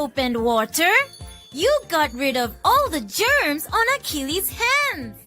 soap and water. You got rid of all the germs on Achilles' hands.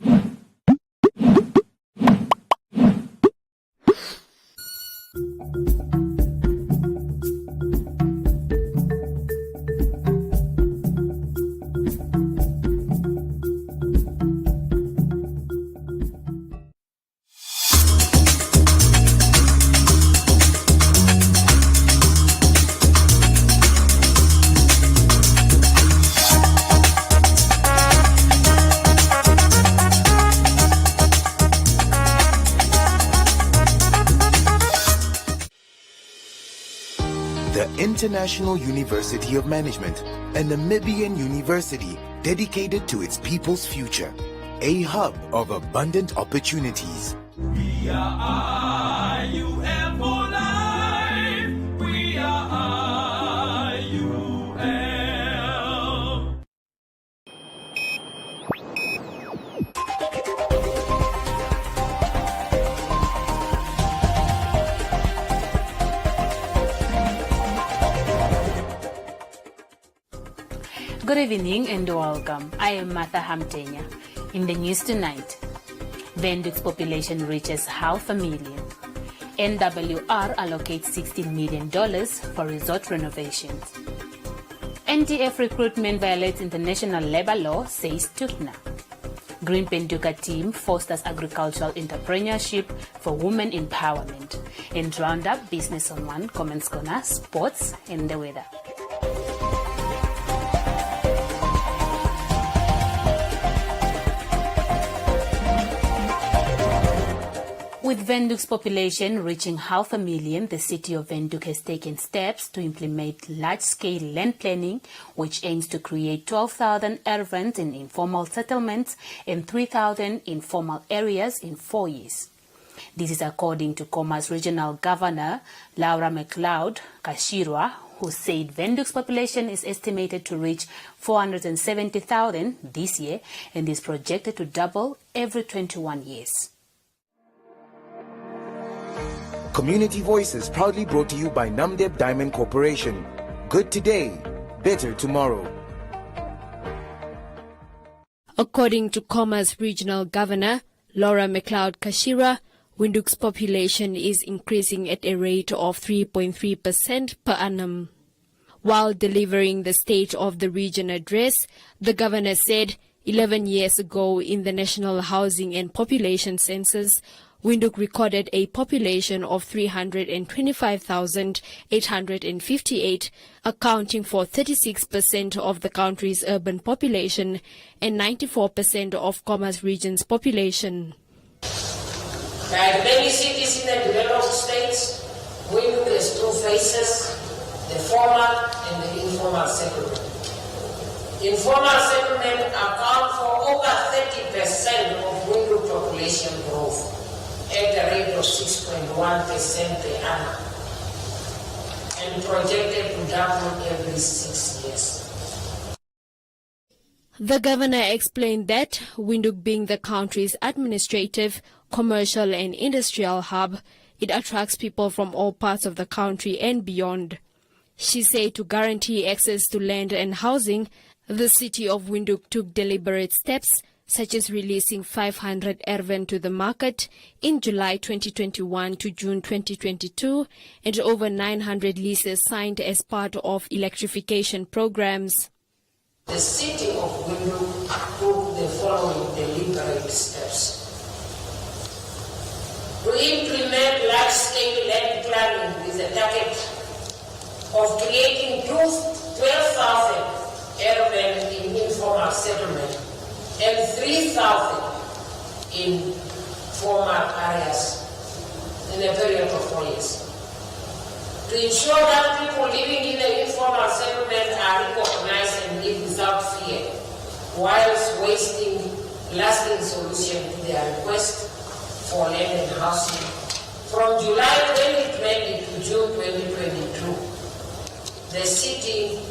The International University of Management, a Namibian university dedicated to its people's future, a hub of abundant opportunities. We are IUM for life. We are IUM. Good evening and welcome. I am Martha Hamtenya. In the news tonight, Windhoek's population reaches 500,000. NWR allocates $16 million for resort renovations. NTF recruitment violates international labor law, says Tukna. Green Penduka team fosters agricultural entrepreneurship for women empowerment. And Roundup Business on One comments corner, sports and the weather. With Windhoek's population reaching 500,000, the city of Windhoek has taken steps to implement large-scale land planning, which aims to create 12,000 urban and informal settlements and 3,000 informal areas in 4 years. This is according to Khoma's regional governor, Laura McLeod Kashirwa, who said Windhoek's population is estimated to reach 470,000 this year and is projected to double every 21 years. Community Voices proudly brought to you by Namdeb Diamond Corporation. Good today, better tomorrow. According to Khoma's regional governor, Laura McLeod Kashira, Windhoek's population is increasing at a rate of 3.3% per annum. While delivering the State of the Region address, the governor said 11 years ago in the National Housing and Population Census, Windhoek recorded a population of 325,858, accounting for 36% of the country's urban population and 94% of Khoma's region's population. Like many cities in the developed states, Windhoek has two phases, the formal and the informal settlement. Informal settlement account for over 30% of Windhoek population growth, at the rate of 6.1% per annum, and projected to double every 6 years. The governor explained that Windhoek being the country's administrative, commercial and industrial hub, it attracts people from all parts of the country and beyond. She said to guarantee access to land and housing, the city of Windhoek took deliberate steps such as releasing 500 erven to the market in July 2021 to June 2022 and over 900 leases signed as part of electrification programs. The city of Windhoek took the following deliberate steps. To implement large-scale land planning with the target of creating 12,000 urban in informal settlement and 3,000 in formal areas in a period of 4 years. To ensure that people living in the informal settlement are recognized and live without fear, whilst wasting lasting solution to their request for land and housing. From July 2020 to June 2022, the city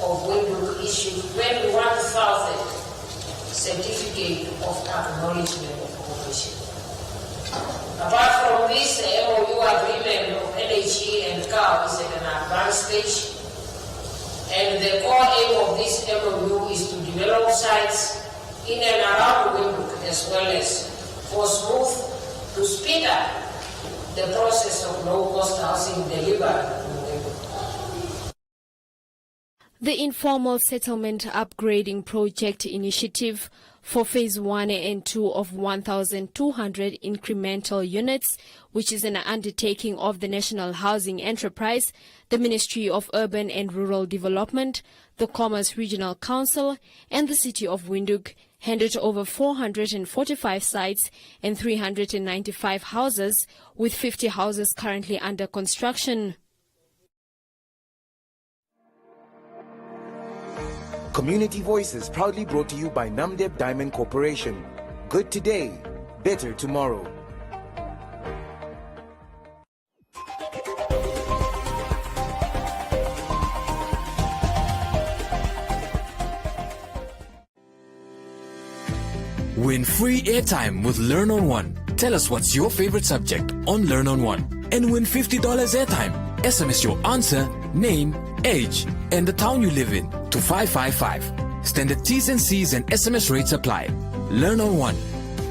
of Windhoek issued 21,000 certificate of acknowledgement of occupation. Apart from this, the MOU agreement of NHE and CAO is at an advanced stage, And the core aim of this MOU is to develop sites in and around Windhoek as well as for smooth to speed up the process of low-cost housing delivered in Windhoek. The Informal Settlement Upgrading Project initiative for Phase 1 and 2 of 1,200 incremental units, which is an undertaking of the National Housing Enterprise, the Ministry of Urban and Rural Development, the Commerce Regional Council, and the City of Windhoek, handed over 445 sites and 395 houses, with 50 houses currently under construction. Community Voices proudly brought to you by Namdeb Diamond Corporation. Good today, better tomorrow. Win free airtime with Learn on One. Tell us what's your favorite subject on Learn on One and win $50 airtime. SMS your answer, name, age, and the town you live in to 555. Standard T's and C's and SMS rates apply. Learn on One.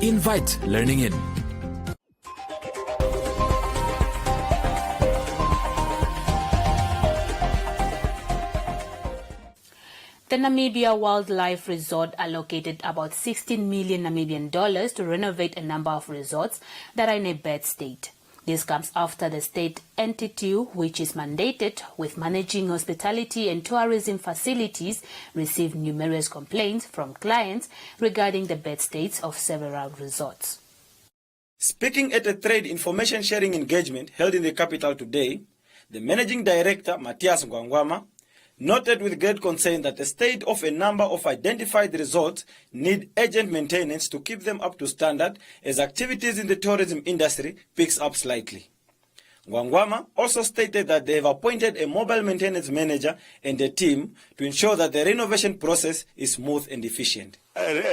Invite learning in. The Namibia Wildlife Resort allocated about 16 million Namibian dollars to renovate a number of resorts that are in a bad state. This comes after the state entity, which is mandated with managing hospitality and tourism facilities, received numerous complaints from clients regarding the bad states of several resorts. Speaking at a trade information sharing engagement held in the capital today, the managing director, Matthias Ngwangwama, noted with great concern that the state of a number of identified resorts need urgent maintenance to keep them up to standard as activities in the tourism industry picks up slightly. Ngwangwama also stated that they have appointed a mobile maintenance manager and a team to ensure that the renovation process is smooth and efficient.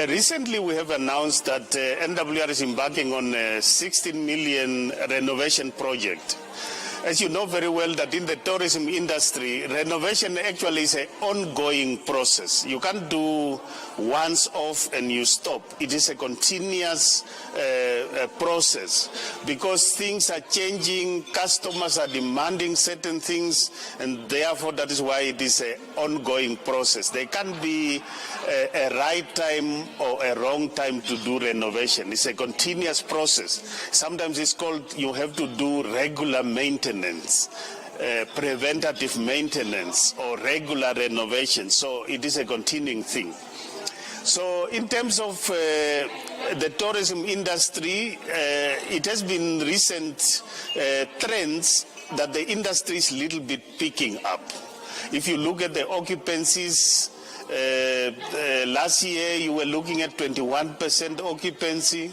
Recently, we have announced that NWR is embarking on a 16 million renovation project. As you know very well that in the tourism industry, renovation actually is an ongoing process. You can't do once off and you stop. It is a continuous process because things are changing, customers are demanding certain things, and therefore that is why it is an ongoing process. There can't be a right time or a wrong time to do renovation. It's a continuous process. Sometimes it's called you have to do regular maintenance, preventative maintenance, or regular renovation. So it is a continuing thing. So in terms of the tourism industry, it has been recent trends that the industry is a little bit picking up. If you look at the occupancies, last year you were looking at 21% occupancy.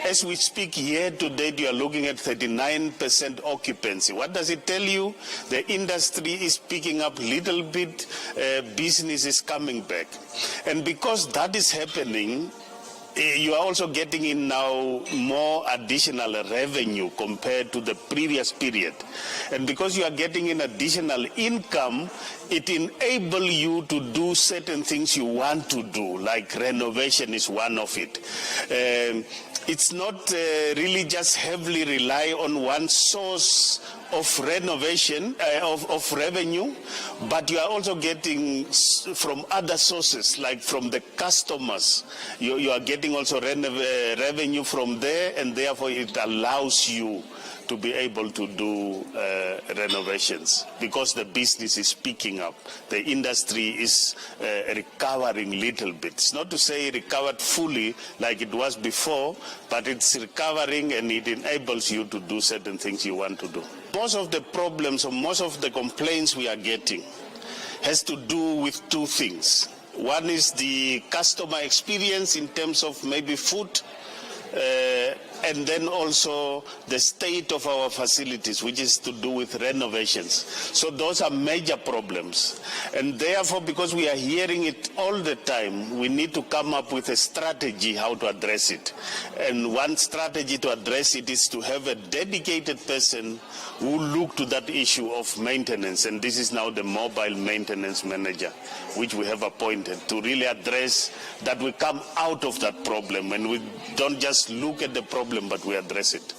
As we speak year to date, you are looking at 39% occupancy. What does it tell you? The industry is picking up a little bit, business is coming back. And because that is happening, you are also getting in now more additional revenue compared to the previous period. And because you are getting in additional income, it enables you to do certain things you want to do, like renovation is one of it. It's not really just heavily rely on one source of renovation, of revenue, but you are also getting from other sources, like from the customers. You are getting also revenue from there, and therefore it allows you to be able to do renovations because the business is picking up. The industry is recovering a little bit. It's not to say recovered fully like it was before, but it's recovering and it enables you to do certain things you want to do. Most of the problems or most of the complaints we are getting has to do with two things. One is the customer experience in terms of maybe food, and then also the state of our facilities, which is to do with renovations. So those are major problems. And therefore, because we are hearing it all the time, we need to come up with a strategy how to address it. And one strategy to address it is to have a dedicated person who look to that issue of maintenance. And this is now the mobile maintenance manager, which we have appointed to really address that we come out of that problem and we don't just look at the problem, but we address it.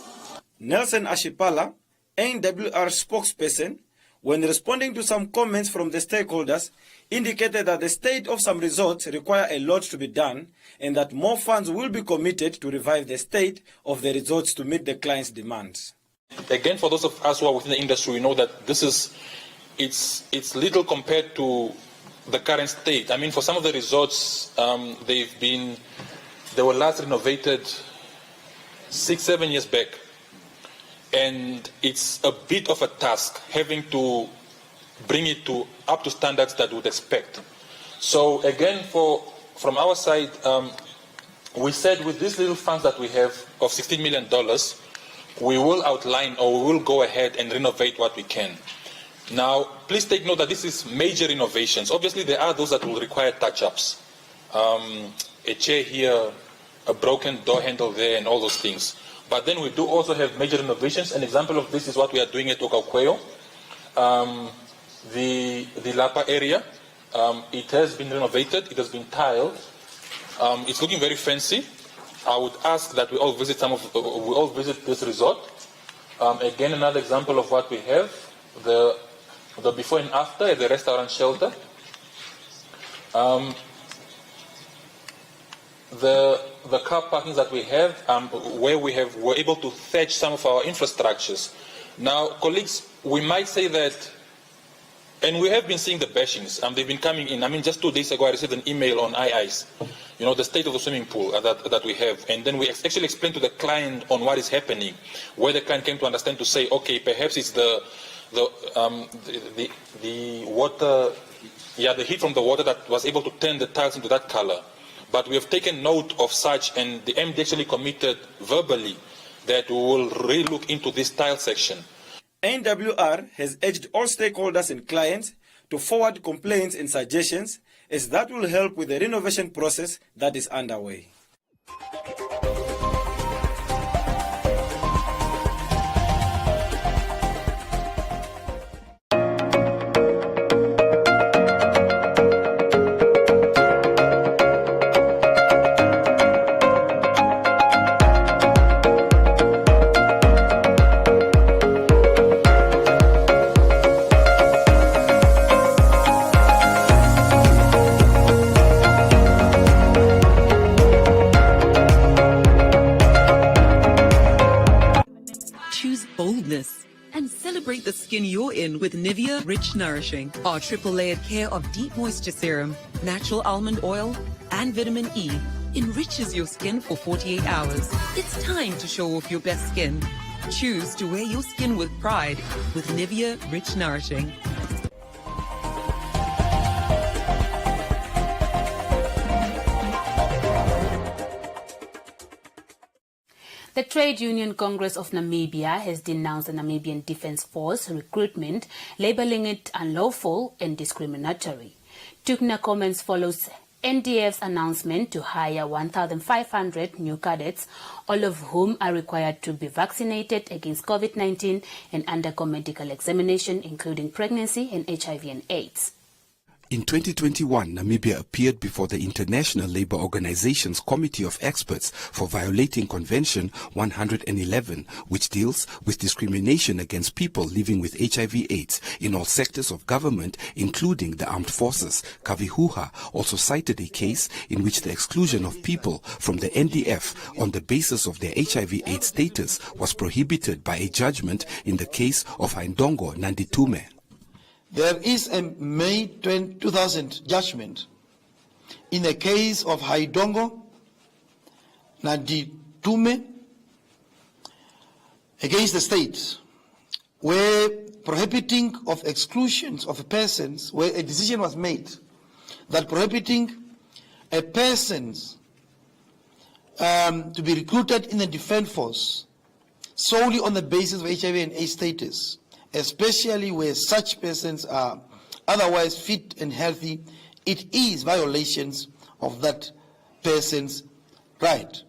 Nelson Ashipala, NWR spokesperson, when responding to some comments from the stakeholders, indicated that the state of some resorts require a lot to be done and that more funds will be committed to revive the state of the resorts to meet the client's demands. Again, for those of us who are within the industry, we know that it's little compared to the current state. I mean, for some of the resorts, they were last renovated 6-7 years back, and it's a bit of a task having to bring it up to standards that we would expect. So again, from our side, we said with these little funds that we have of $16 million, we will outline or we will go ahead and renovate what we can. Now, please take note that this is major renovations. Obviously, there are those that will require touch-ups. A chair here, a broken door handle there, and all those things. But then we do also have major renovations. An example of this is what we are doing at Okakweo. The Lapa area, it has been renovated, it has been tiled. It's looking very fancy. I would ask that we all visit this resort. Again, another example of what we have, the before and after at the restaurant shelter. The car parkings that we have, where we're able to fetch some of our infrastructures. Now, colleagues, we might say that, and we have been seeing the bashings. They've been coming in. I mean, just 2 days ago, I received an email on iIce, the state of the swimming pool that we have. And then we actually explained to the client on what is happening, where the client came to understand to say, okay, perhaps it's the water, the heat from the water that was able to turn the tiles into that color. But we have taken note of such, and the MD actually committed verbally that we will re-look into this tile section. NWR has urged all stakeholders and clients to forward complaints and suggestions, as that will help with the renovation process that is underway. And celebrate the skin you're in with Nivea Rich Nourishing. Our triple layered care of deep moisture serum, natural almond oil, and vitamin E enriches your skin for 48 hours. It's time to show off your best skin. Choose to wear your skin with pride with Nivea Rich Nourishing. The Trade Union Congress of Namibia has denounced the Namibian Defence Force recruitment, labelling it unlawful and discriminatory. Tukna comments follows NDF's announcement to hire 1,500 new cadets, all of whom are required to be vaccinated against COVID-19 and undergo medical examination, including pregnancy and HIV and AIDS. In 2021, Namibia appeared before the International Labour Organization's Committee of Experts for violating Convention 111, which deals with discrimination against people living with HIV/AIDS in all sectors of government, including the armed forces. Kavihuha also cited a case in which the exclusion of people from the NDF on the basis of their HIV/AIDS status was prohibited by a judgment in the case of Haindongo Nanditume. There is a May 2000 judgment in the case of Haindongo Nanditume against the state, where prohibiting of exclusions of persons, where a decision was made that prohibiting a person's to be recruited in the defense force solely on the basis of HIV and AIDS status, especially where such persons are otherwise fit and healthy, it is violations of that person's right.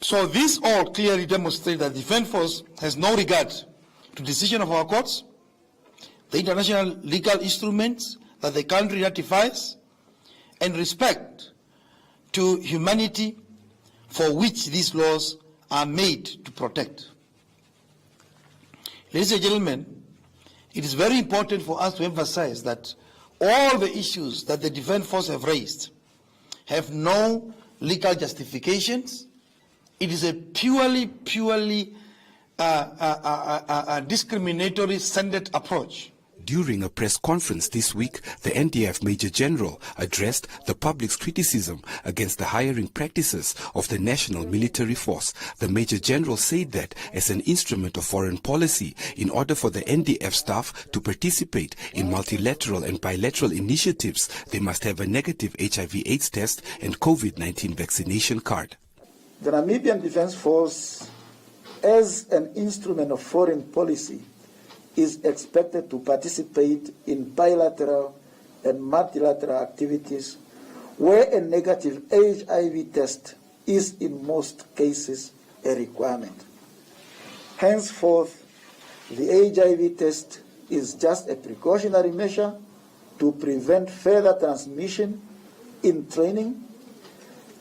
So this all clearly demonstrates that the defense force has no regard to decision of our courts, the international legal instruments that the country ratifies, and respect to humanity for which these laws are made to protect. Ladies and gentlemen, it is very important for us to emphasize that all the issues that the defense force have raised have no legal justifications. It is a purely discriminatory centered approach. During a press conference this week, the NDF Major General addressed the public's criticism against the hiring practices of the National Military Force. The Major General said that as an instrument of foreign policy, in order for the NDF staff to participate in multilateral and bilateral initiatives, they must have a negative HIV/AIDS test and COVID-19 vaccination card. The Namibian Defence Force, as an instrument of foreign policy, is expected to participate in bilateral and multilateral activities where a negative HIV test is in most cases a requirement. Henceforth, the HIV test is just a precautionary measure to prevent further transmission in training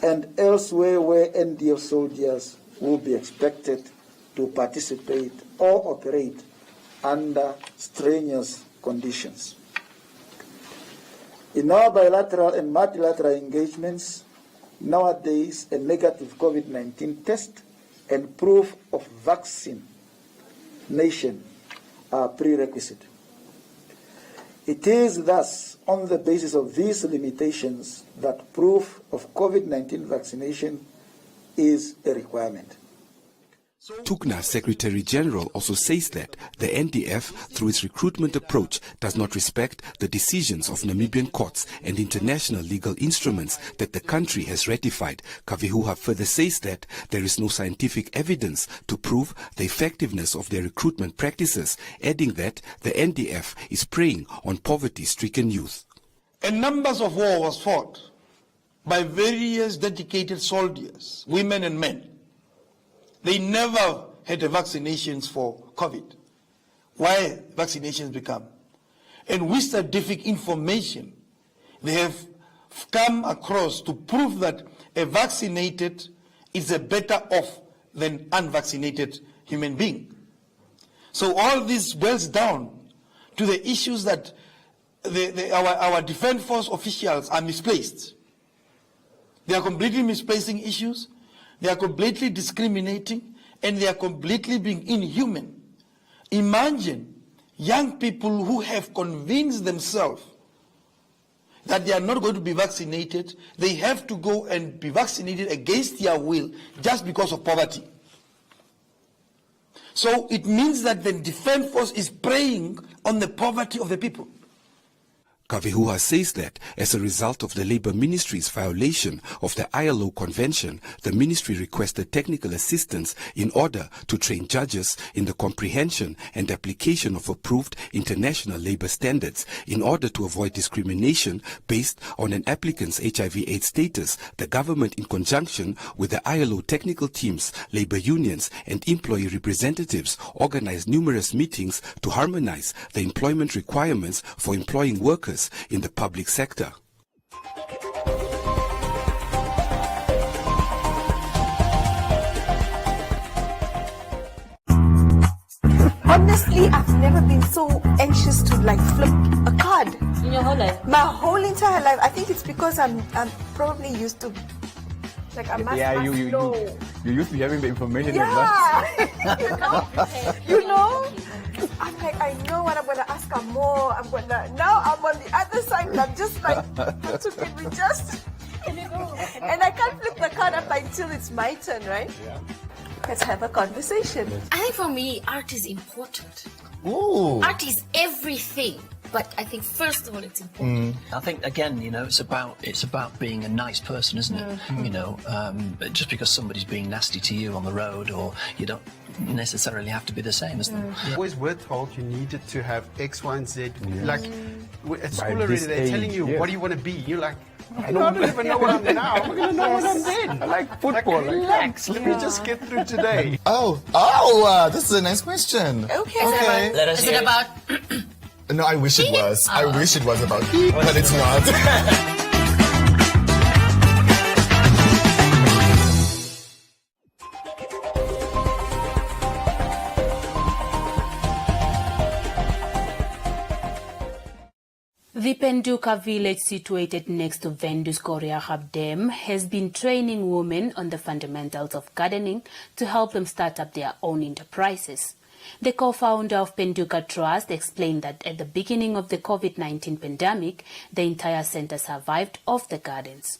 and elsewhere where NDF soldiers will be expected to participate or operate under strenuous conditions. In our bilateral and multilateral engagements, nowadays a negative COVID-19 test and proof of vaccination are prerequisite. It is thus on the basis of these limitations that proof of COVID-19 vaccination is a requirement. Tukna Secretary General also says that the NDF, through its recruitment approach, does not respect the decisions of Namibian courts and international legal instruments that the country has ratified. Kavihuha further says that there is no scientific evidence to prove the effectiveness of their recruitment practices, adding that the NDF is preying on poverty-stricken youth. A numbers of war was fought by various dedicated soldiers, women and men. They never had the vaccinations for COVID. Why vaccinations become? And with scientific information, they have come across to prove that a vaccinated is a better off than unvaccinated human being. So all this boils down to the issues that our defense force officials are misplaced. They are completely misplacing issues. They are completely discriminating, and they are completely being inhuman. Imagine young people who have convinced themselves that they are not going to be vaccinated. They have to go and be vaccinated against their will just because of poverty. So it means that the defense force is preying on the poverty of the people. Kavihuha says that as a result of the Labour Ministry's violation of the ILO Convention, the ministry requested technical assistance in order to train judges in the comprehension and application of approved international labour standards. In order to avoid discrimination based on an applicant's HIV/AIDS status, the government, in conjunction with the ILO technical teams, labour unions and employee representatives, organised numerous meetings to harmonise the employment requirements for employing workers in the public sector. Honestly, I've never been so anxious to flip a card. In your whole life? My whole entire life. I think it's because I'm probably used to you used to be having the information in advance. you know? I'm like, I know what I'm going to ask her more. Now I'm on the other side and I'm just like, can we just... And I can't flip the card up until it's my turn, right? Yeah. Let's have a conversation. I think for me, art is important. Ooh. Art is everything. But I think first of all it's important. I think again, it's about being a nice person, isn't it? Just because somebody's being nasty to you on the road, or you don't necessarily have to be the same as them. Always we're told you needed to have X, Y, and Z. Like at school By already, this they're telling age, you yes. what do you want to be. You're like, I don't even know what I'm now. I'm going to know what I'm then. I like football. Like, relax. Let me just get through today. This is a nice question. Okay. Let us Is hear it it. about No, I wish it was. I wish it was about me, but it's not. The Penduka village, situated next to Vendu's Koreahab Dam, has been training women on the fundamentals of gardening to help them start up their own enterprises. The co-founder of Penduka Trust explained that at the beginning of the COVID-19 pandemic, the entire center survived off the gardens.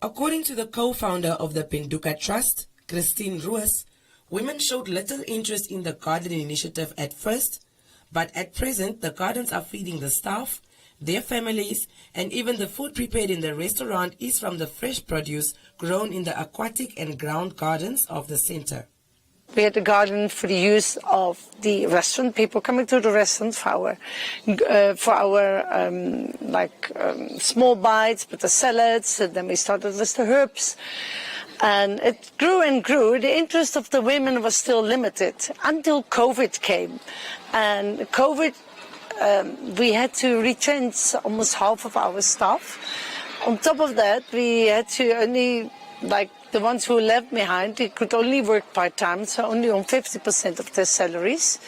According to the co-founder of the Penduka Trust, Christine Ruas, women showed little interest in the garden initiative at first, but at present the gardens are feeding the staff, their families, and even the food prepared in the restaurant is from the fresh produce grown in the aquatic and ground gardens of the center. We had a garden for the use of the restaurant, people coming to the restaurant for our small bites, but the salads, and then we started with the herbs. And it grew and grew. The interest of the women was still limited until COVID came. And COVID, we had to retrench almost half of our staff. On top of that, we had to only, the ones who left behind, they could only work part-time, so only on 50% of their salaries.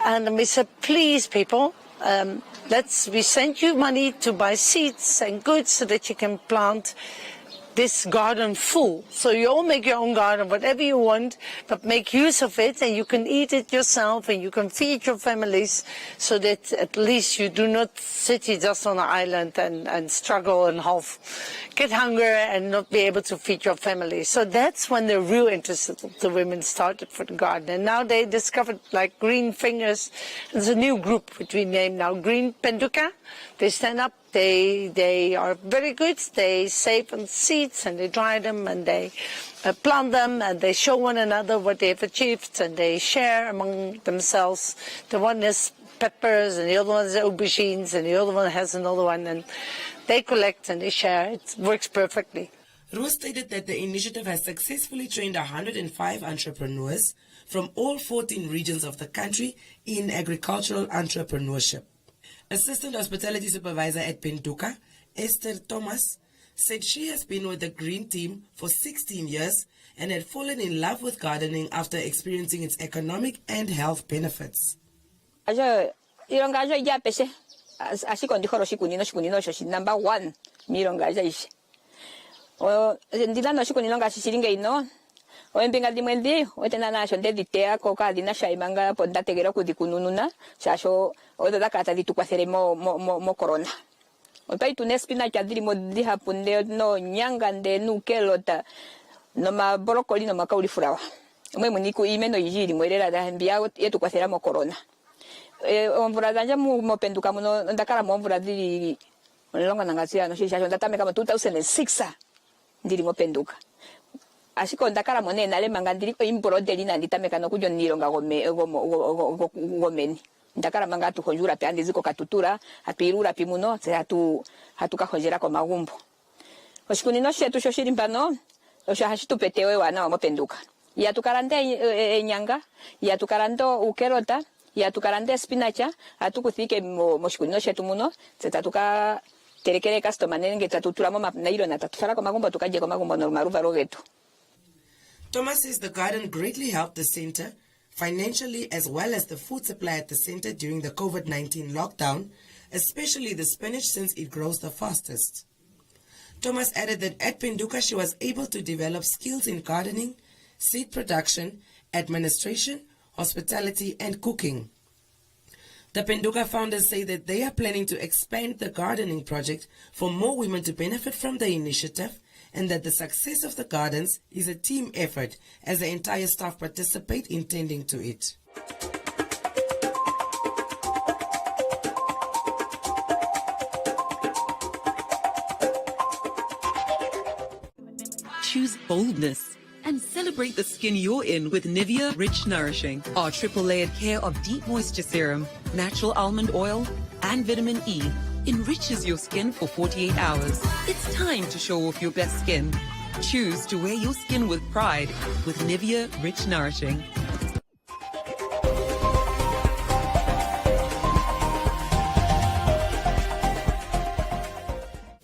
And we said, please, people, we send you money to buy seeds and goods so that you can plant this garden full. So you all make your own garden, whatever you want, but make use of it, and you can eat it yourself and you can feed your families, so that at least you do not sit here just on an island and struggle and get hunger and not be able to feed your family. So that's when the real interest of the women started for the garden. And now they discovered Green Fingers. There's a new group which we name now Green Penduka. They stand up. They are very good. They save on seeds and they dry them and they plant them and they show one another what they have achieved and they share among themselves. The one is peppers and the other one is aubergines and the other one has another one, and they collect and they share. It works perfectly. Rose stated that the initiative has successfully trained 105 entrepreneurs from all 14 regions of the country in agricultural entrepreneurship. Assistant Hospitality Supervisor at Penduka, Esther Thomas, said she has been with the Green Team for 16 years and had fallen in love with gardening after experiencing its economic and health benefits. Number one, Oempinga dimwendi, otena na shonde ditea koka dina shaimanga ponda tegero kudikunununa, shasho oda kata ditukwasere mo corona. Opai tunespina kadiri modi hapunde no nyangande nu kelota no ma broccoli no ma cauliflower. Mwe muniku imeno yiri mwerera da mbia yetu kwasera mo corona. Omvura danja mo penduka muno ndakara mo omvura diri longa nangasia no shisha ndata kama 2006 ndiri mo penduka. Asiko ndakara mone nale mangandiri ko imbrodeli nandita mekano kujo nironga gomeni ndakara manga tukonjura pe andi ziko katutura atuirura pimuno se hatu kahonjera ko magumbo oshikunino shetu shoshiri mpano osha hashitu petewe wana wa penduka ya tukarande nyanga ya tukarando ukerota ya tukarande spinacha atukuthike moshikunino shetu muno setatuka terekere customer nenge tatuturamo nairo na tatufara ko magumbo tukaje ko magumbo normal varo getu. Thomas says the garden greatly helped the center financially as well as the food supply at the center during the COVID-19 lockdown, especially the spinach since it grows the fastest. Thomas added that at Penduka she was able to develop skills in gardening, seed production, administration, hospitality and cooking. The Penduka founders say that they are planning to expand the gardening project for more women to benefit from the initiative and that the success of the gardens is a team effort as the entire staff participate in tending to it. Choose boldness and celebrate the skin you're in with Nivea Rich Nourishing. Our triple layered care of deep moisture serum, natural almond oil, and vitamin E enriches your skin for 48 hours. It's time to show off your best skin. Choose to wear your skin with pride with Nivea Rich Nourishing.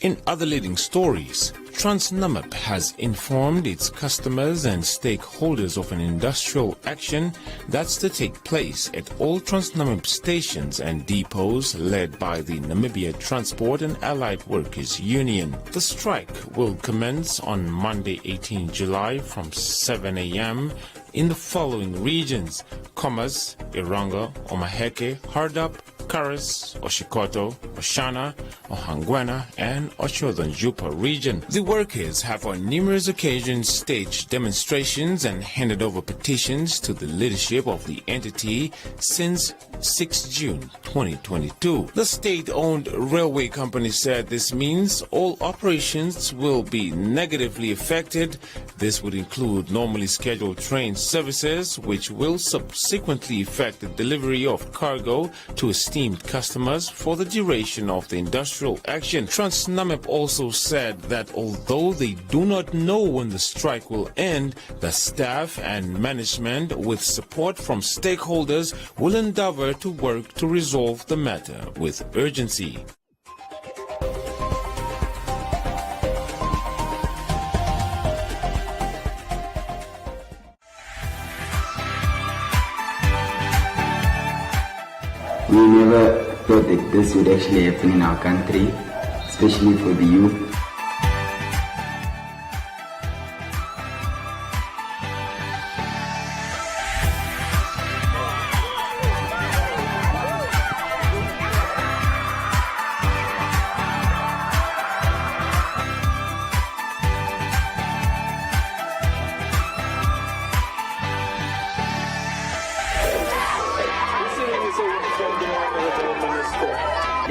In other leading stories, TransNamib has informed its customers and stakeholders of an industrial action that's to take place at all TransNamib stations and depots led by the Namibia Transport and Allied Workers Union. The strike will commence on Monday 18 July from 7 a.m. in the following regions: Khomas, Iranga, Omaheke, Hardap, Karas, Oshikoto, Oshana, Ohangwena, and Oshodonjupa region. The workers have on numerous occasions staged demonstrations and handed over petitions to the leadership of the entity since 6 June 2022. The state-owned railway company said this means all operations will be negatively affected. This would include normally scheduled train services, which will subsequently affect the delivery of cargo to esteemed customers for the duration of the industrial action. TransNamib also said that although they do not know when the strike will end, the staff and management, with support from stakeholders, will endeavor to work to resolve the matter with urgency. We never thought that this would actually happen in our country, especially for the youth.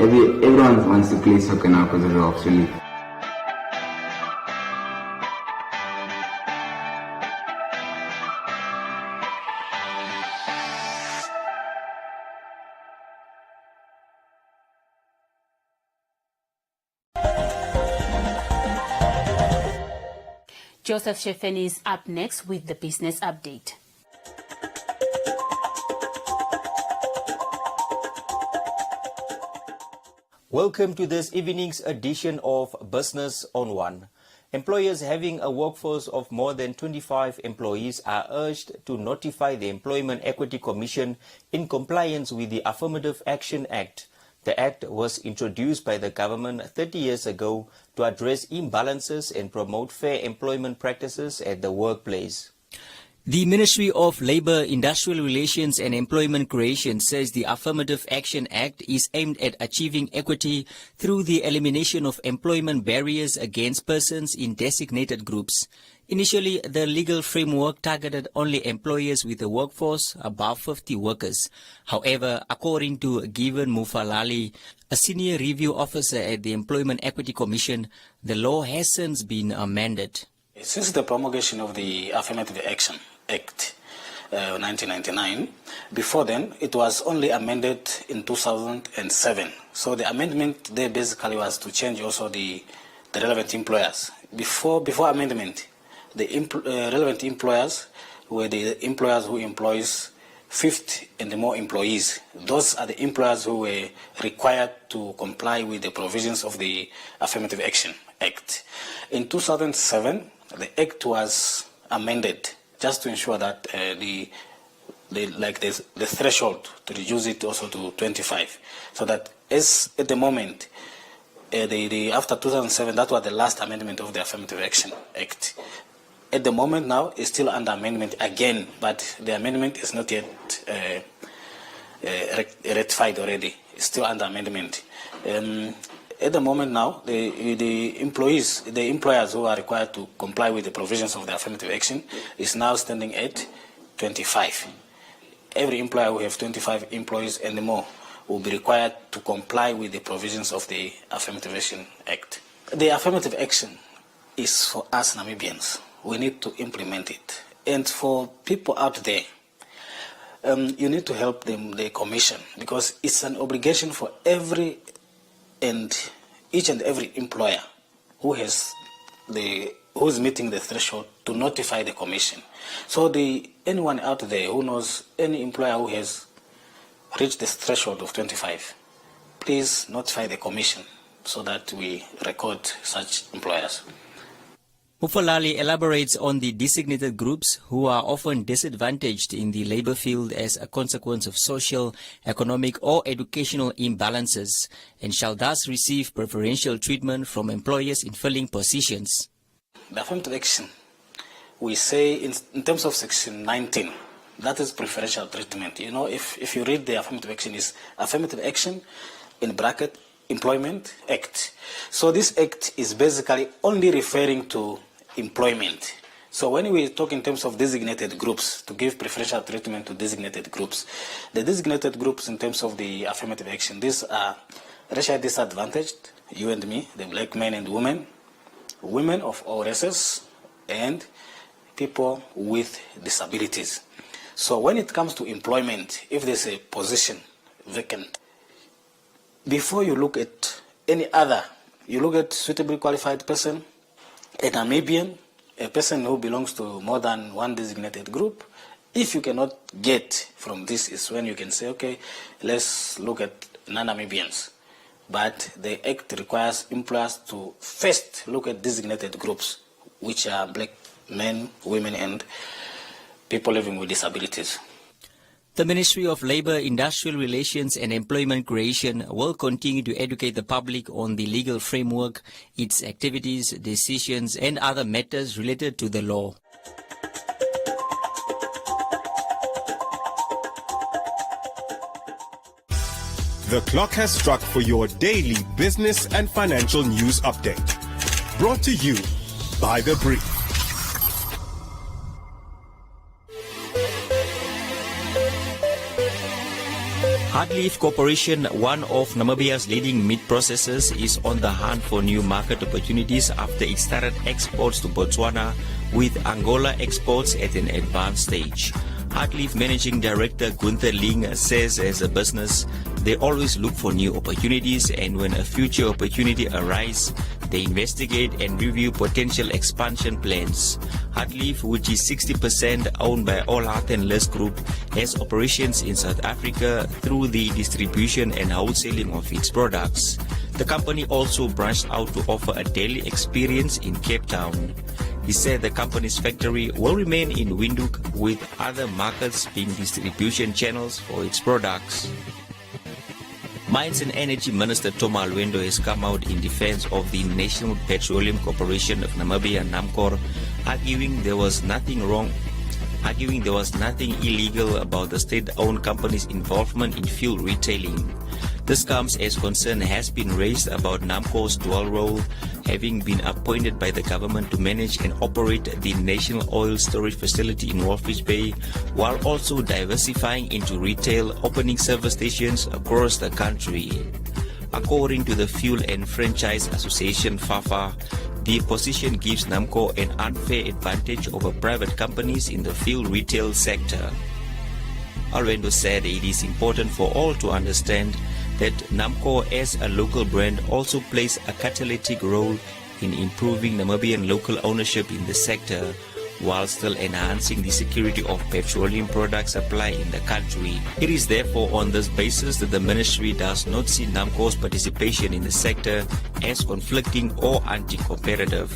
Everyone wants to play soccer now because of the obsolete. Joseph Shefeni is up next with the business update. Welcome to this evening's edition of Business on One. Employers having a workforce of more than 25 employees are urged to notify the Employment Equity Commission in compliance with the Affirmative Action Act. The act was introduced by the government 30 years ago to address imbalances and promote fair employment practices at the workplace. The Ministry of Labour, Industrial Relations and Employment Creation says the Affirmative Action Act is aimed at achieving equity through the elimination of employment barriers against persons in designated groups. Initially, the legal framework targeted only employers with a workforce above 50 workers. However, according to Given Mufalali, a senior review officer at the Employment Equity Commission, the law has since been amended. Since the promulgation of the Affirmative Action Act 1999, before then it was only amended in 2007. So the amendment there basically was to change also the relevant employers. Before amendment, the relevant employers were the employers who employs 50 and more employees. Those are the employers who were required to comply with the provisions of the Affirmative Action Act. In 2007, the Act was amended just to ensure that the threshold to reduce it also to 25, so that as at the moment, after 2007, that was the last amendment of the Affirmative Action Act. At the moment now, it's still under amendment again, but the amendment is not yet ratified already. It's still under amendment. At the moment now, the employers who are required to comply with the provisions of the affirmative action is now standing at 25. Every employer who has 25 employees and more will be required to comply with the provisions of the Affirmative Action Act. The affirmative action is for us Namibians. We need to implement it. And for people out there, you need to help them, the commission, because it's an obligation for each and every employer who is meeting the threshold to notify the commission. So anyone out there who knows any employer who has reached this threshold of 25, please notify the commission so that we record such employers. Mufalali elaborates on the designated groups who are often disadvantaged in the labor field as a consequence of social, economic or educational imbalances and shall thus receive preferential treatment from employers in filling positions. The affirmative action, we say in terms of section 19, that is preferential treatment. You know, if you read the affirmative action, is affirmative action in bracket Employment Act. So this act is basically only referring to employment. So when we talk in terms of designated groups, to give preferential treatment to designated groups, the designated groups in terms of the affirmative action, these are racially disadvantaged, you and me, the black men and women, women of all races, and people with disabilities. So when it comes to employment, if there's a position vacant, before you look at any other, you look at suitably qualified person, a Namibian, a person who belongs to more than one designated group. If you cannot get from this is when you can say, okay, let's look at non-Namibians. But the Act requires employers to first look at designated groups, which are black men, women, and people living with disabilities. The Ministry of Labour, Industrial Relations and Employment Creation will continue to educate the public on the legal framework, its activities, decisions and other matters related to the law. The clock has struck for your daily business and financial news update. Brought to you by The Brief. Hardleaf Corporation, one of Namibia's leading meat processors, is on the hunt for new market opportunities after it started exports to Botswana, with Angola exports at an advanced stage. Hardleaf Managing Director Gunther Ling says as a business, they always look for new opportunities, and when a future opportunity arises, they investigate and review potential expansion plans. Hardleaf, which is 60% owned by All Heart and Less Group, has operations in South Africa through the distribution and wholesaling of its products. The company also branched out to offer a daily experience in Cape Town. He said the company's factory will remain in Windhoek, with other markets being distribution channels for its products. Mines and Energy Minister Toma Alwendo has come out in defense of the National Petroleum Corporation of Namibia, NAMCOR, arguing there was nothing illegal about the state-owned company's involvement in fuel retailing. This comes as concern has been raised about NAMCOR's dual role, having been appointed by the government to manage and operate the National Oil Storage Facility in Walfish Bay, while also diversifying into retail, opening service stations across the country. According to the Fuel and Franchise Association, FAFA, the position gives NAMCOR an unfair advantage over private companies in the fuel retail sector. Alwendo said it is important for all to understand that NAMCOR as a local brand also plays a catalytic role in improving Namibian local ownership in the sector, while still enhancing the security of petroleum product supply in the country. It is therefore on this basis that the ministry does not see NAMCOR's participation in the sector as conflicting or anti-competitive.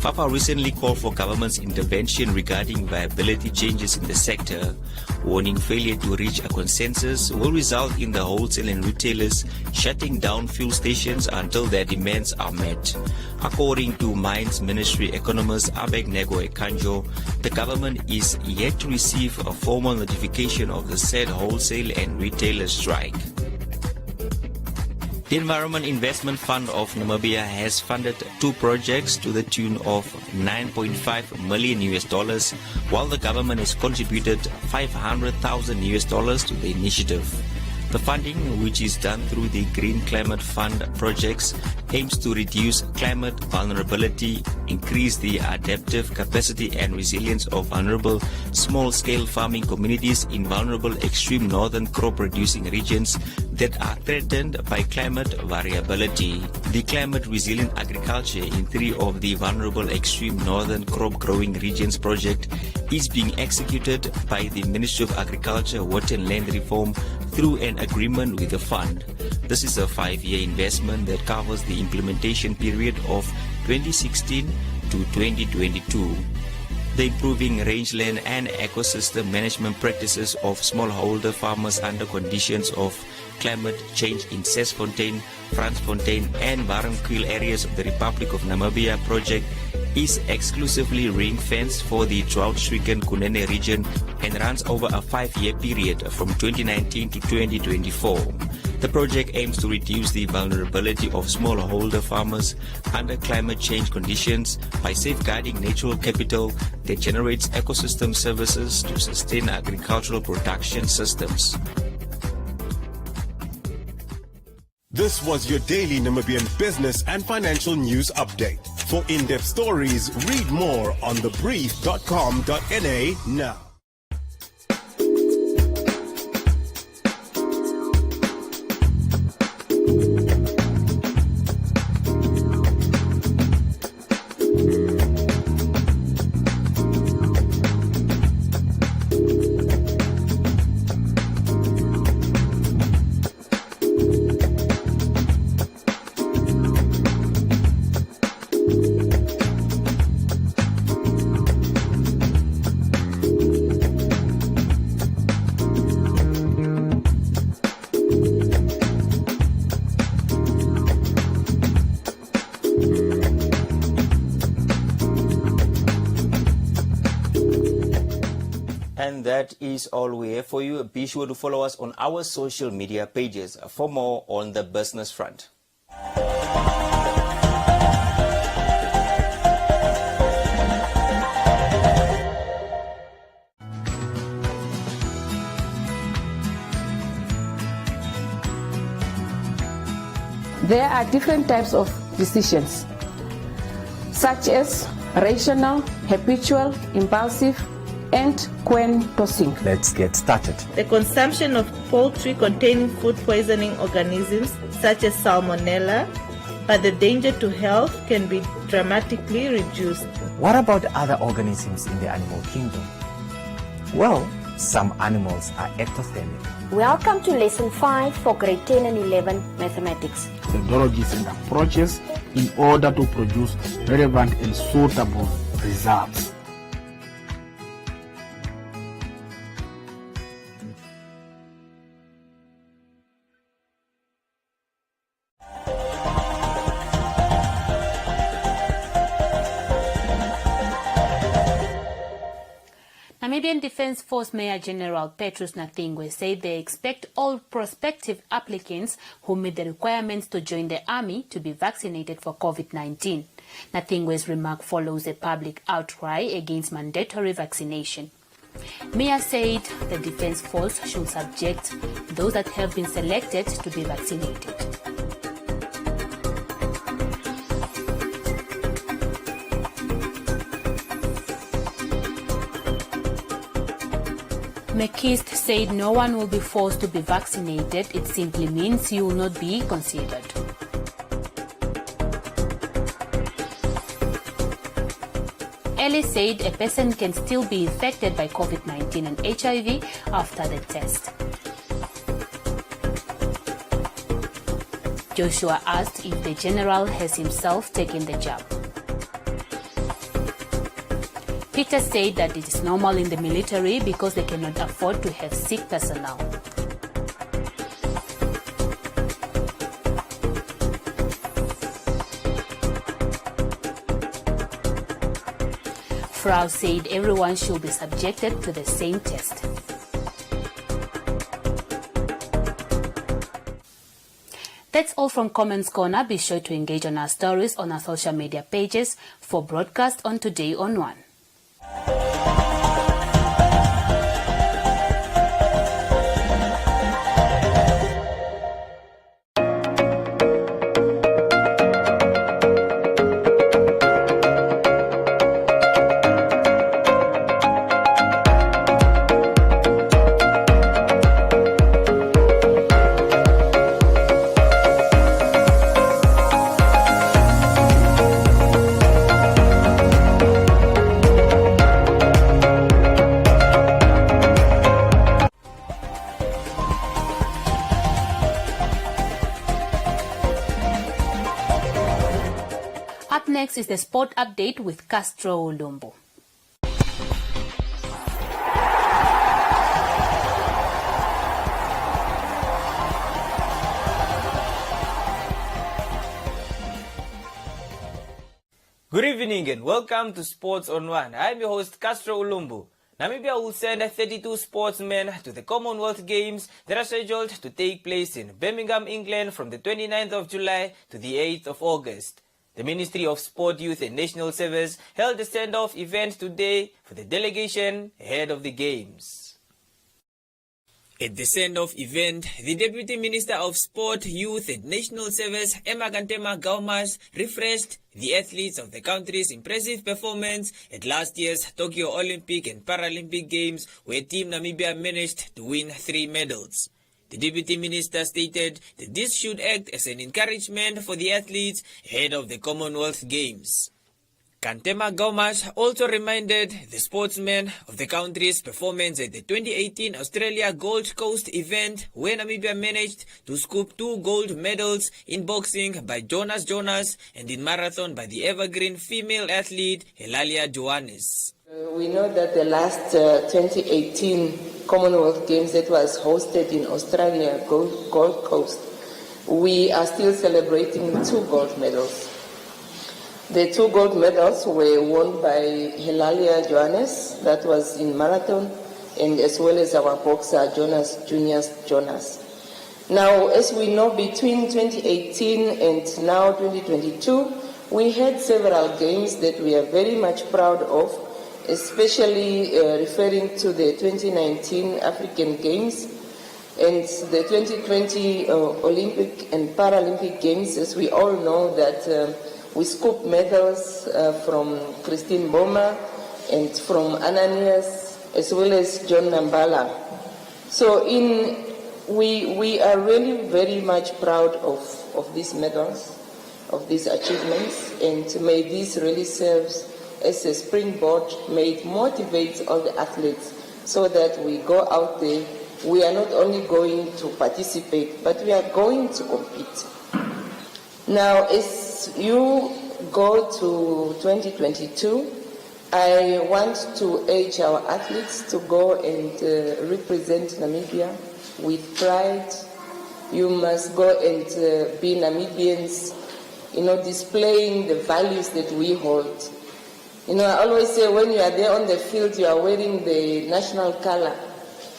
FAFA recently called for government's intervention regarding viability changes in the sector, warning failure to reach a consensus will result in the wholesale and retailers shutting down fuel stations until their demands are met. According to Mines Ministry economist Abednego Ekanjo, the government is yet to receive a formal notification of the said wholesale and retailer strike. The Environment Investment Fund of Namibia has funded 2 projects to the tune of $9.5 million, while the government has contributed $500,000 to the initiative. The funding, which is done through the Green Climate Fund projects, aims to reduce climate vulnerability, increase the adaptive capacity and resilience of vulnerable small-scale farming communities in vulnerable extreme northern crop-producing regions that are threatened by climate variability. The Climate Resilient Agriculture in 3 of the vulnerable extreme northern crop-growing regions project is being executed by the Ministry of Agriculture, Water and Land Reform through an agreement with the fund. This is a 5-year investment that covers the implementation period of 2016 to 2022. The improving rangeland and ecosystem management practices of smallholder farmers under conditions of climate change in Sesfontein, Fransfontein and Barranquilla areas of the Republic of Namibia project is exclusively ring-fenced for the drought-stricken Kunene region and runs over a 5-year period from 2019 to 2024. The project aims to reduce the vulnerability of smallholder farmers under climate change conditions by safeguarding natural capital that generates ecosystem services to sustain agricultural production systems. This was your daily Namibian business and financial news update. For in-depth stories, read more on thebrief.com.na now. And that is all we have for you. Be sure to follow us on our social media pages for more on the business front. There are different types of decisions, such as rational, habitual, impulsive, and coin tossing. Let's get started. The consumption of poultry containing food poisoning organisms such as salmonella, but the danger to health can be dramatically reduced. What about other organisms in the animal kingdom? Well, some animals are ectothermic. Welcome to Lesson 5 for Grade 10 and 11 Mathematics. Methodologies and approaches in order to produce relevant and suitable results. Namibian Defence Force Mayor General Petrus Nathingwe said they expect all prospective applicants who meet the requirements to join the army to be vaccinated for COVID-19. Nathingwe's remark follows a public outcry against mandatory vaccination. Mayor said the Defence Force should subject those that have been selected to be vaccinated. McKeist said no one will be forced to be vaccinated. It simply means you will not be considered. Ellis said a person can still be infected by COVID-19 and HIV after the test. Joshua asked if the general has himself taken the jab. Peter said that it is normal in the military because they cannot afford to have sick personnel. Frau said everyone should be subjected to the same test. That's all from Comments Corner. Be sure to engage on our stories on our social media pages for broadcast on Today on One. Up next is the sport update with Castro Ulumbu. Good evening and welcome to Sports on One. I'm your host Castro Ulumbu. Namibia will send 32 sportsmen to the Commonwealth Games that are scheduled to take place in Birmingham, England from the 29th of July to the 8th of August. The Ministry of Sport, Youth and National Service held a send-off event today for the delegation ahead of the Games. At the send-off event, the Deputy Minister of Sport, Youth and National Service, Kantema Gaumas, refreshed the athletes of the country's impressive performance at last year's Tokyo Olympic and Paralympic Games, where Team Namibia managed to win 3 medals. The Deputy Minister stated that this should act as an encouragement for the athletes ahead of the Commonwealth Games. Kantema Gaumas also reminded the sportsmen of the country's performance at the 2018 Australia Gold Coast event, where Namibia managed to scoop 2 gold medals in boxing by Jonas and in marathon by the evergreen female athlete Helalia Johannes. We know that the last 2018 Commonwealth Games that was hosted in Australia, Gold Coast, we are still celebrating 2 gold medals. The 2 gold medals were won by Helalia Johannes, that was in marathon, and as well as our boxer Jonas. Now, as we know, between 2018 and now 2022, we had several games that we are very much proud of, especially referring to the 2019 African Games and the 2020 Olympic and Paralympic Games. As we all know that we scooped medals from Christine Boma and from Ananias, as well as John Nambala. So we are really very much proud of these medals, of these achievements, and may this really serve as a springboard, may it motivate all the athletes so that we go out there, we are not only going to participate, but we are going to compete. Now, as you go to 2022, I want to urge our athletes to go and represent Namibia with pride. You must go and be Namibians, displaying the values that we hold. I always say when you are there on the field, you are wearing the national color.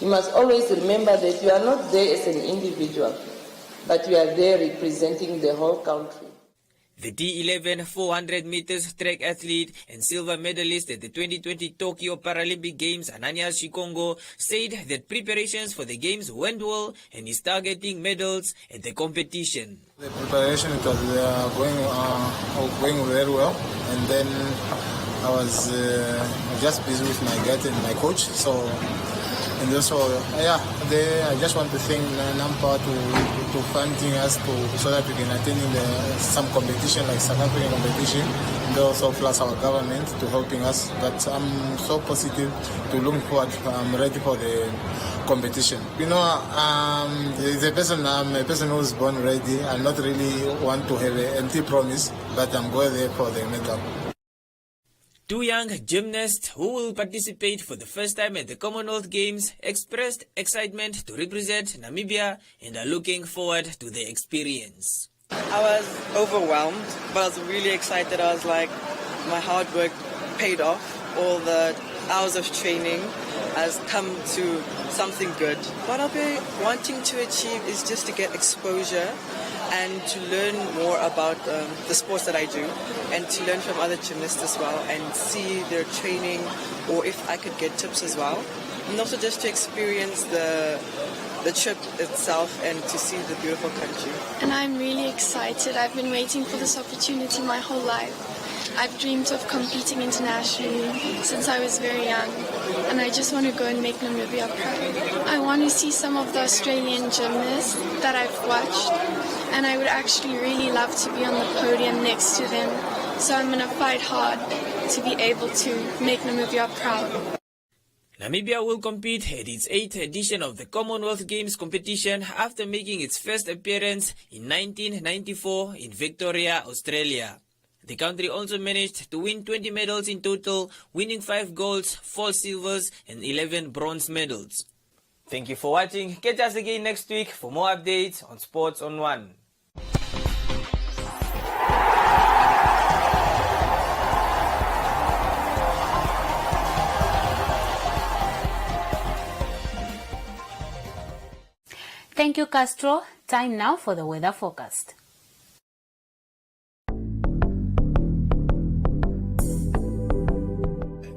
You must always remember that you are not there as an individual, but you are there representing the whole country. The D11 400 meters track athlete and silver medalist at the 2020 Tokyo Paralympic Games, Ananias Shikongo, said that preparations for the Games went well and is targeting medals at the competition. The preparation was going very well, and then I was just busy with my gut and my coach. And also, I just want to thank NAMPA to funding us so that we can attend some competition like South African competition, and also plus our government to helping us. But I'm so positive to looking forward. I'm ready for the competition. I'm a person who's born ready. I not really want to have an empty promise, but I'm going there for the medal. 2 young gymnasts who will participate for the first time at the Commonwealth Games expressed excitement to represent Namibia and are looking forward to the experience. I was overwhelmed, but I was really excited. I was like, my hard work paid off, all the hours of training. has come to something good. What I'll be wanting to achieve is just to get exposure and to learn more about the sports that I do, and to learn from other gymnasts as well and see their training, or if I could get tips as well. And also just to experience the trip itself and to see the beautiful country. And I'm really excited. I've been waiting for this opportunity my whole life. I've dreamed of competing internationally since I was very young, and I just want to go and make Namibia proud. I want to see some of the Australian gymnasts that I've watched, and I would actually really love to be on the podium next to them. So I'm going to fight hard to be able to make Namibia proud. Namibia will compete at its 8th edition of the Commonwealth Games competition after making its first appearance in 1994 in Victoria, Australia. The country also managed to win 20 medals in total, winning 5 golds, 4 silvers and 11 bronze medals. Thank you for watching. Catch us again next week for more updates on Sports on One. Thank you, Castro. Time now for the weather forecast.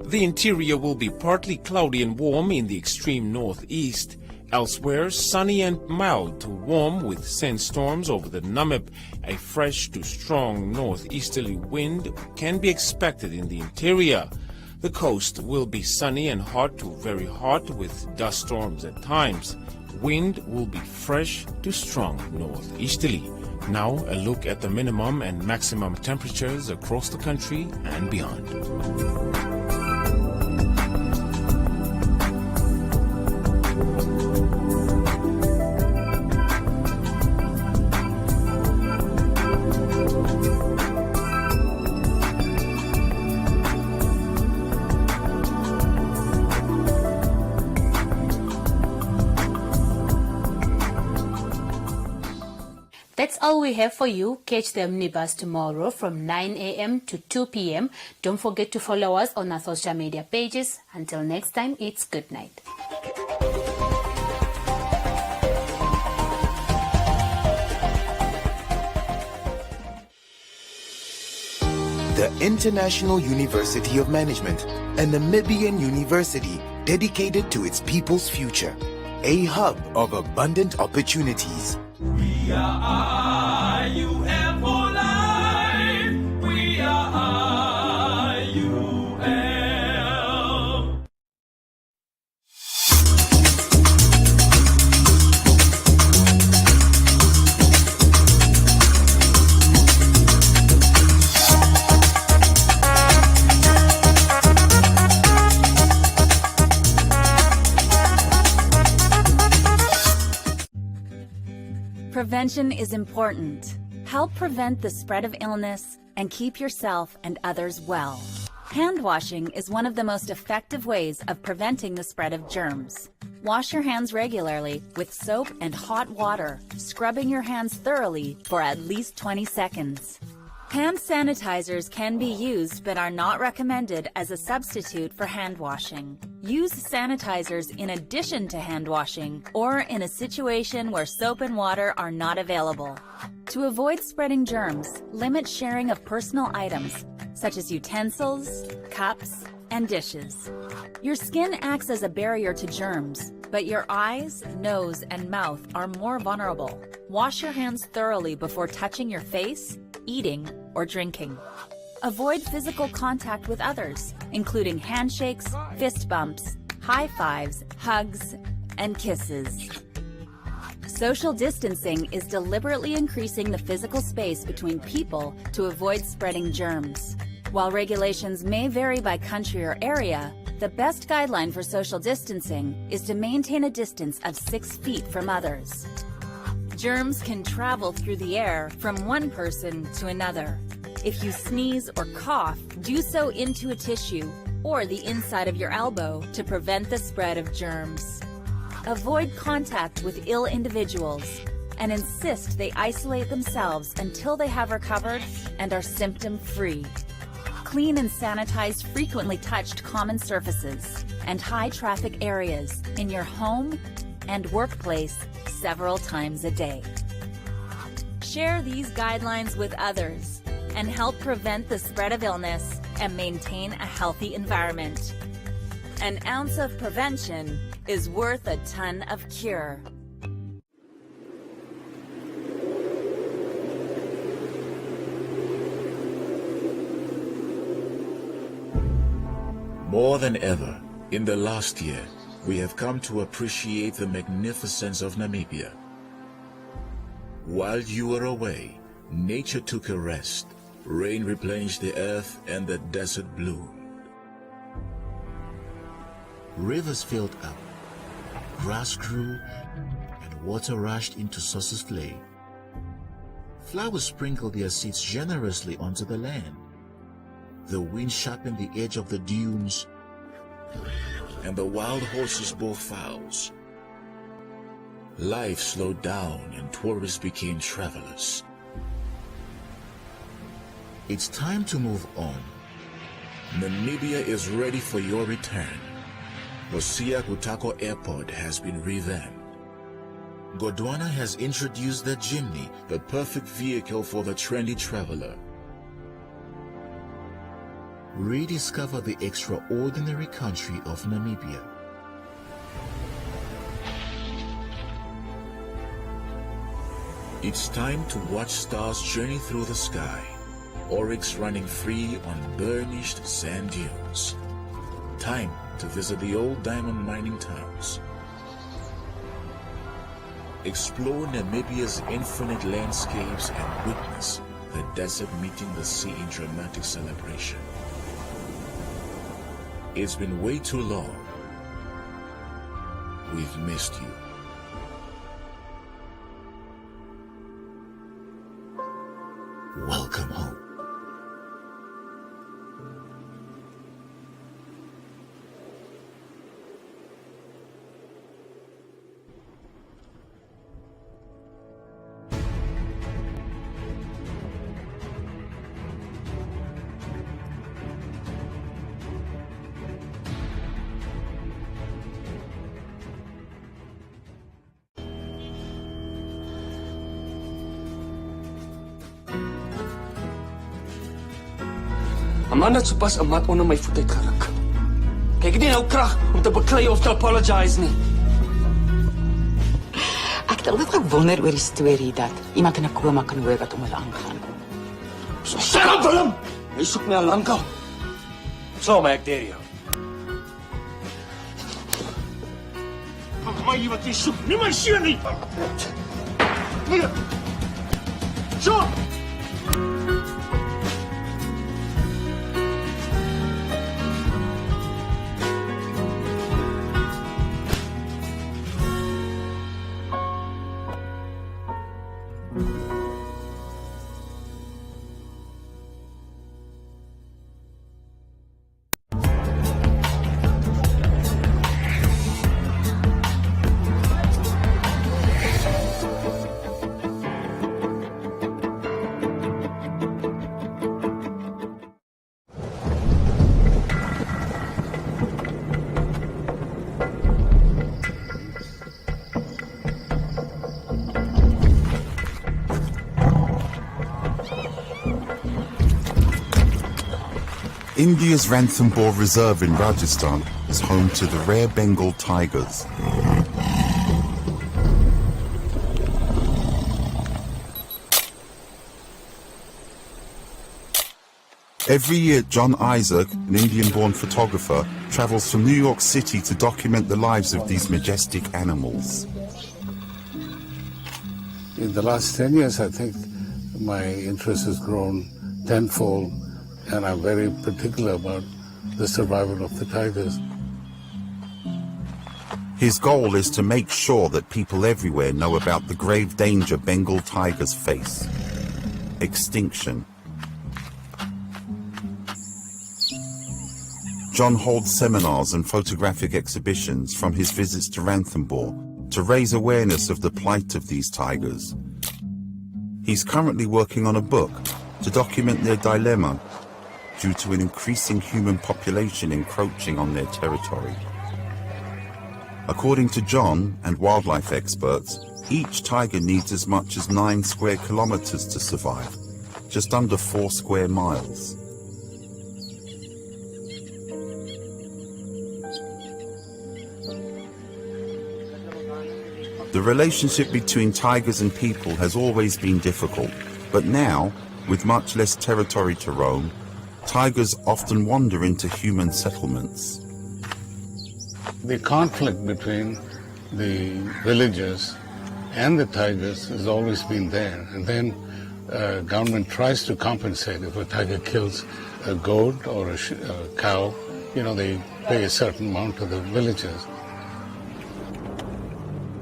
The interior will be partly cloudy and warm in the extreme northeast. Elsewhere, sunny and mild to warm with sandstorms over the Namib. A fresh to strong northeasterly wind can be expected in the interior. The coast will be sunny and hot to very hot with dust storms at times. Wind will be fresh to strong northeasterly. Now a look at the minimum and maximum temperatures across the country and beyond. That's all we have for you. Catch the omnibus tomorrow from 9 a.m. to 2 p.m. Don't forget to follow us on our social media pages. Until next time, it's good night. The International University of Management, a Namibian university dedicated to its people's future, a hub of abundant opportunities. We are IUM for life. We are IUM. Prevention is important. Help prevent the spread of illness and keep yourself and others well. Hand washing is one of the most effective ways of preventing the spread of germs. Wash your hands regularly with soap and hot water, scrubbing your hands thoroughly for at least 20 seconds. Hand sanitizers can be used but are not recommended as a substitute for hand washing. Use sanitizers in addition to hand washing or in a situation where soap and water are not available. To avoid spreading germs, limit sharing of personal items such as utensils, cups, and dishes. Your skin acts as a barrier to germs, but your eyes, nose, and mouth are more vulnerable. Wash your hands thoroughly before touching your face, eating, or drinking. Avoid physical contact with others, including handshakes, fist bumps, high fives, hugs, and kisses. Social distancing is deliberately increasing the physical space between people to avoid spreading germs. While regulations may vary by country or area, the best guideline for social distancing is to maintain a distance of 6 feet from others. Germs can travel through the air from one person to another. If you sneeze or cough, do so into a tissue or the inside of your elbow to prevent the spread of germs. Avoid contact with ill individuals and insist they isolate themselves until they have recovered and are symptom-free. Clean and sanitize frequently touched common surfaces and high traffic areas in your home and workplace several times a day. Share these guidelines with others and help prevent the spread of illness and maintain a healthy environment. An ounce of prevention is worth a ton of cure. More than ever, in the last year, we have come to appreciate the magnificence of Namibia. While you were away, nature took a rest, rain replenished the earth, and the desert bloomed. Rivers filled up, grass grew, and water rushed into sources flame. Flowers sprinkled their seeds generously onto the land. The wind sharpened the edge of the dunes, and the wild horses bore fowls. Life slowed down and tourists became travelers. It's time to move on. Namibia is ready for your return. Hosea Kutako Airport has been revamped. Gondwana has introduced the Jimny, the perfect vehicle for the trendy traveler. Rediscover the extraordinary country of Namibia. It's time to watch stars journey through the sky, oryx running free on burnished sand dunes. Time to visit the old diamond mining towns. Explore Namibia's infinite landscapes and witness the desert meeting the sea in dramatic celebration. It's been way too long. We've missed you. Welcome home. Amanda het sopas 'n mat onder my voet uitgeruk. Kyk, ek het nie nou krag om te beklei of te apologize nie. Ek het altyd gewonder oor die storie dat iemand in 'n koma kan hoor wat om hulle aangaan. So shut up, Willem! Jy soek my al lankal. So, my ek deur jou. Maar jy wat jy soek, nie my seun nie. Nee. So! India's Ranthambore Reserve in Rajasthan is home to the rare Bengal tigers. Every year, John Isaac, an Indian-born photographer, travels from New York City to document the lives of these majestic animals. In the last 10 years, I think my interest has grown tenfold, and I'm very particular about the survival of the tigers. His goal is to make sure that people everywhere know about the grave danger Bengal tigers face: extinction. John holds seminars and photographic exhibitions from his visits to Ranthambore to raise awareness of the plight of these tigers. He's currently working on a book to document their dilemma due to an increasing human population encroaching on their territory. According to John and wildlife experts, each tiger needs as much as 9 square kilometers to survive, just under 4 square miles. The relationship between tigers and people has always been difficult, but now, with much less territory to roam, tigers often wander into human settlements. The conflict between the villagers and the tigers has always been there, and then government tries to compensate. If a tiger kills a goat or a cow, they pay a certain amount to the villagers.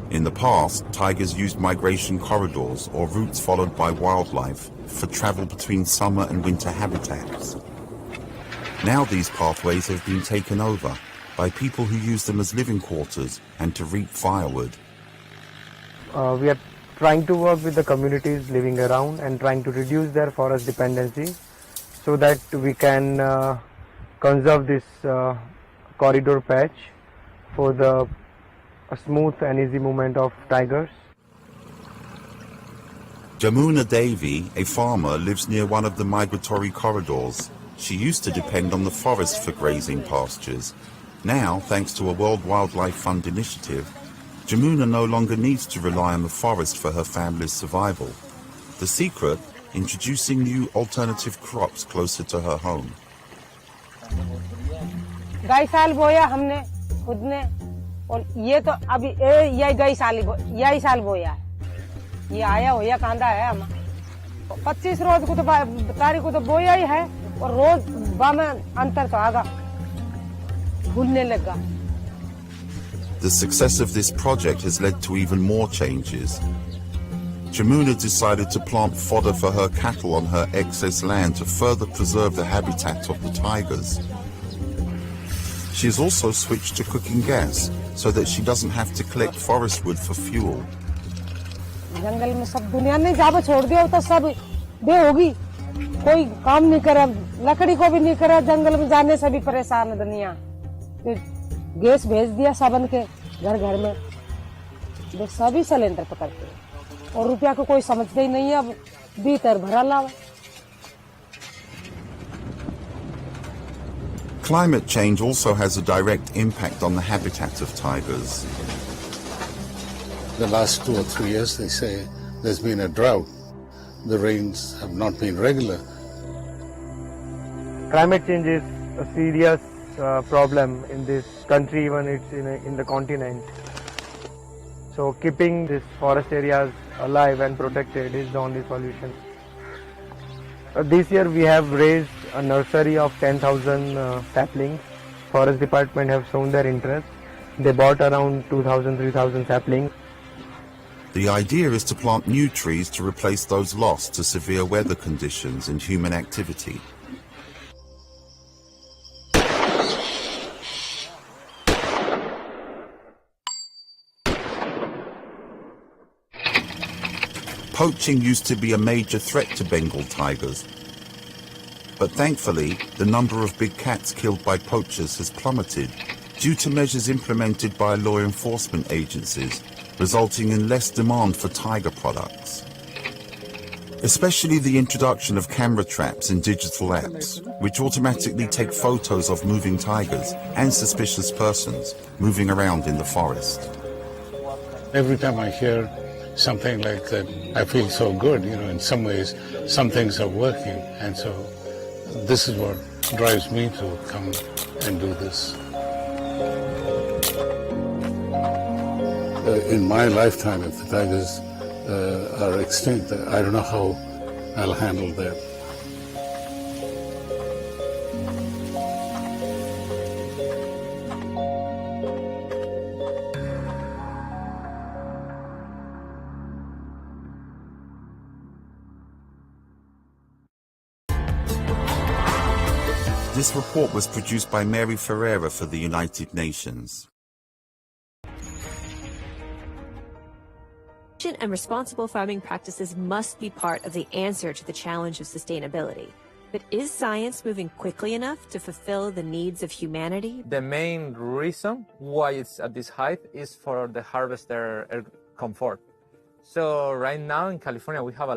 In the past, tigers used migration corridors or routes followed by wildlife for travel between summer and winter habitats. Now these pathways have been taken over by people who use them as living quarters and to reap firewood. We are trying to work with the communities living around and trying to reduce their forest dependency so that we can conserve this corridor patch for the smooth and easy movement of tigers. Jamuna Devi, a farmer, lives near one of the migratory corridors. She used to depend on the forest for grazing pastures. Now, thanks to a World Wildlife Fund initiative, Jamuna no longer needs to rely on the forest for her family's survival. The secret? Introducing new alternative crops closer to her home. साल बोया हमने खुद ने और ये तो अभी यही साल बोया है ये आया होया कांदा है हम 25 रोज को तो तारीख को तो बोया ही है और रोज में अंतर तो आगा भूलने लगा. The success of this project has led to even more changes. Jamuna decided to plant fodder for her cattle on her excess land to further preserve the habitat of the tigers. She has also switched to cooking gas so that she doesn't have to collect forest wood for fuel. जंगल में सब दुनिया ने जाबे छोड़ दिया तो सब बे होगी कोई काम नहीं करे लकड़ी को भी नहीं करे जंगल में जाने से भी परेशान है दुनिया तो गैस भेज दिया सबन के घर घर में वे सभी सिलेंडर पकड़ते और रुपया को कोई समझते ही नहीं है अब भीतर भरा लावा. Climate change also has a direct impact on the habitat of tigers. The last 2 or 3 years, they say, there's been a drought. The rains have not been regular. Climate change is a serious problem in this country, even it's in the continent. So keeping these forest areas alive and protected is the only solution. This year we have raised a nursery of 10,000 saplings. Forest department have shown their interest. They bought around 2,000-3,000 saplings. The idea is to plant new trees to replace those lost to severe weather conditions and human activity. Poaching used to be a major threat to Bengal tigers, but thankfully the number of big cats killed by poachers has plummeted due to measures implemented by law enforcement agencies, resulting in less demand for tiger products. Especially the introduction of camera traps and digital apps, which automatically take photos of moving tigers and suspicious persons moving around in the forest. Every time I hear something like that, I feel so good, in some ways, some things are working. And so this is what drives me to come and do this. In my lifetime, if the tigers are extinct, I don't know how I'll handle that. This report was produced by Mary Ferreira for the United Nations. And responsible farming practices must be part of the answer to the challenge of sustainability. But is science moving quickly enough to fulfill the needs of humanity? The main reason why it's at this height is for the harvester comfort. So right now in California we have a